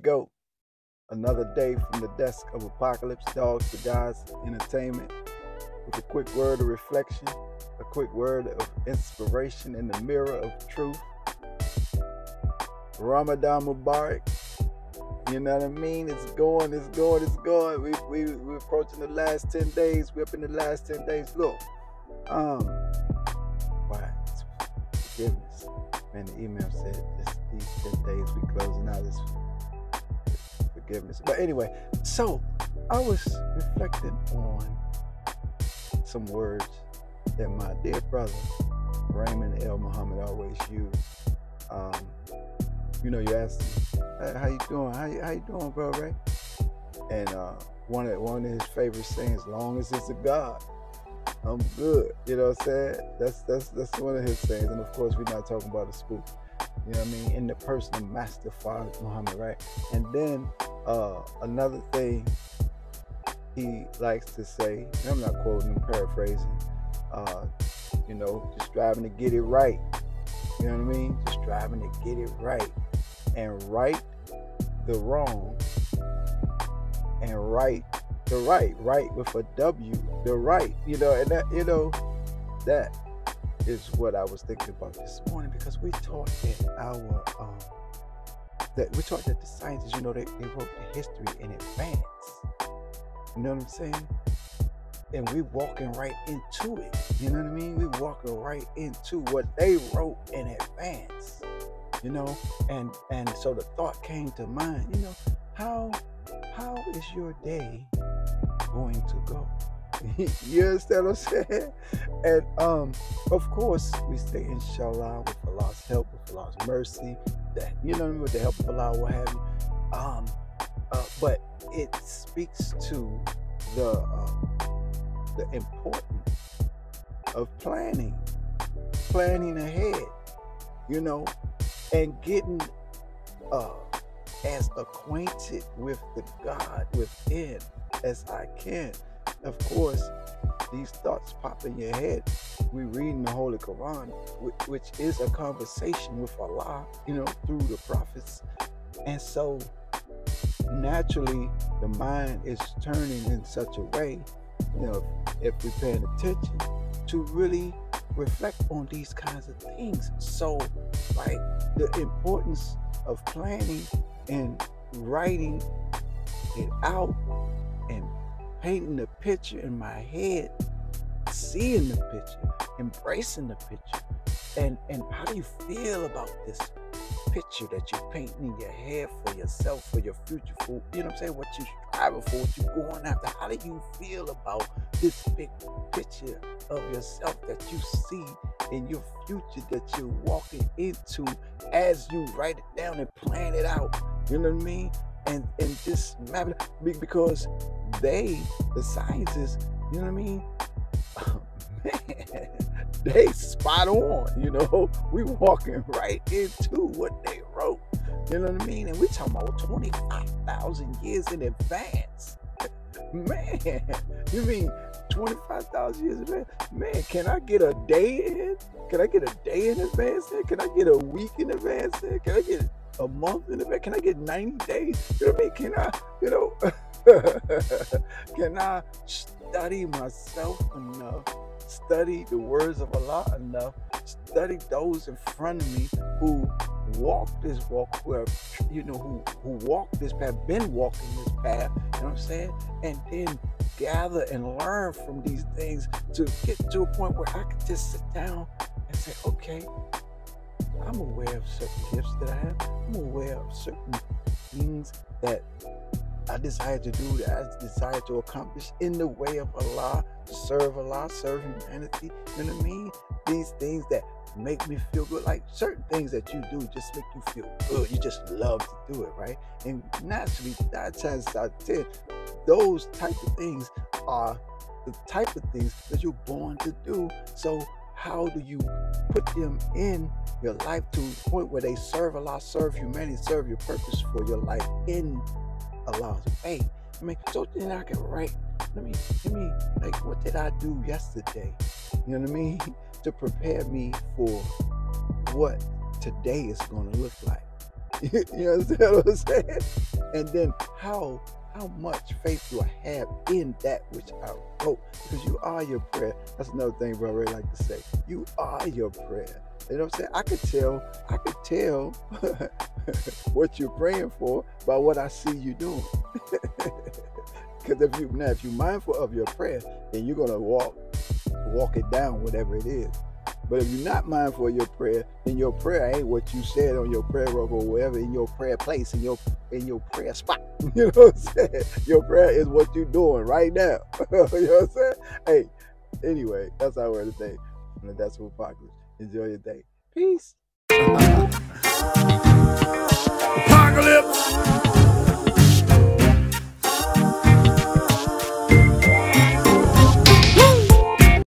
go. Another day from the desk of Apacolips, Dogs to Guys Entertainment, with a quick word of reflection, a quick word of inspiration in the mirror of truth. Ramadan Mubarak. You know what I mean? It's going. We're approaching the last 10 days. We're up in the last 10 days. Look, why? Forgiveness. Man, the email said these 10 days we closing out is forgiveness. But anyway, so I was reflecting on some words that my dear brother Raymond L. Muhammad always used. You asked him, hey, how you doing? How you doing, bro, Ray? And one of his favorite sayings, as long as it's a God, I'm good. You know what I'm saying? That's one of his sayings. And of course, we're not talking about a spook. You know what I mean? In the person of Master Father Muhammad, right? And then another thing he likes to say, and I'm not quoting him, paraphrasing, just striving to get it right. You know what I mean? Just striving to get it right. And right the wrong. And right the right. Right with a W. The right. And that is what I was thinking about this morning, because we taught that the scientists, they wrote the history in advance. You know what I'm saying? And we walking right into it. You know what I mean? We walking right into what they wrote in advance. And so the thought came to mind, how is your day going to go? You understand what I'm saying? And of course we say inshallah, with Allah's help, with Allah's mercy, that with the help of Allah, what have you. But it speaks to the importance of planning ahead, and getting as acquainted with the God within as I can. Of course, these thoughts pop in your head. We read in the Holy Quran, which is a conversation with Allah, through the prophets. And so naturally, the mind is turning in such a way, if we're paying attention, to really reflect on these kinds of things. So, like, the importance of planning and writing it out and painting the picture in my head, seeing the picture, embracing the picture. And how do you feel about this picture that you're painting in your head for yourself, for your future, for, what you're striving for, what you're going after? How do you feel about this big picture of yourself that you see in your future, that you're walking into as you write it down and plan it out? You know what I mean? And just map it, because the scientists, you know what I mean? Man, they spot on, we walking right into what they wrote. You know what I mean? And we talking about 25,000 years in advance. Man, you mean 25,000 years in advance? Man, can I get a day in? Can I get a day in advance in? Can I get a week in advance in? Can I get a month in advance? Can I get 90 days? You know what I mean? Can I, can I study myself enough? Study the words of Allah enough, study those in front of me who walk this walk, who walk this path, been walking this path, you know what I'm saying? And then gather and learn from these things to get to a point where I can just sit down and say, okay, I'm aware of certain gifts that I have. I'm aware of certain things that I desire to do, that I desire to accomplish in the way of Allah, to serve Allah, serve humanity. You know what I mean? These things that make me feel good, like certain things that you do just make you feel good. You just love to do it, right? And naturally, 9 times out of 10, those type of things are the type of things that you're born to do. So how do you put them in your life to the point where they serve Allah, serve humanity, serve your purpose for your life in Allah's way? I mean, so then I can write, let me, like, what did I do yesterday? You know what I mean? To prepare me for what today is going to look like. You understand what I'm saying? And then how much faith do I have in that which I wrote? Because you are your prayer. That's another thing, bro. I really like to say. You are your prayer. You know what I'm saying? I could tell what you're praying for by what I see you doing. Because if you're mindful of your prayer, then you're gonna walk it down, whatever it is. But if you're not mindful of your prayer, then your prayer ain't what you said on your prayer rope or wherever in your prayer place, in your prayer spot. You know what I'm saying? Your prayer is what you're doing right now. You know what I'm saying? Hey, anyway, that's our word today. And that's what Apacolips. Enjoy your day. Peace. Apacolips.